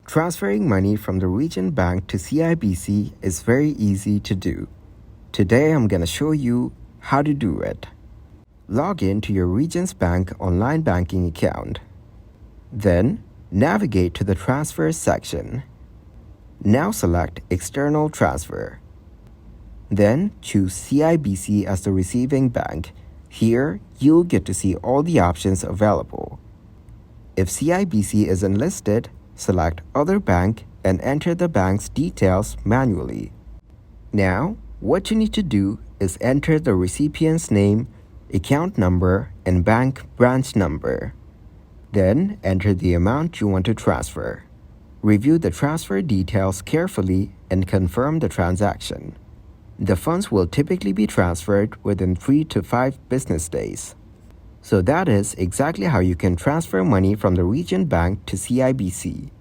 Transferring money from the region bank to CIBC is very easy to do. Today I'm going to show you how to do it. Log in to your Regions Bank online banking account. Then navigate to the Transfers section. Now select External Transfer. Then choose CIBC as the receiving bank. Here, you'll get to see all the options available. If CIBC isn't listed, select Other Bank and enter the bank's details manually. Now, what you need to do is enter the recipient's name, account number, and bank branch number. Then enter the amount you want to transfer. Review the transfer details carefully and confirm the transaction. The funds will typically be transferred within 3 to 5 business days. So that is exactly how you can transfer money from the region bank to CIBC.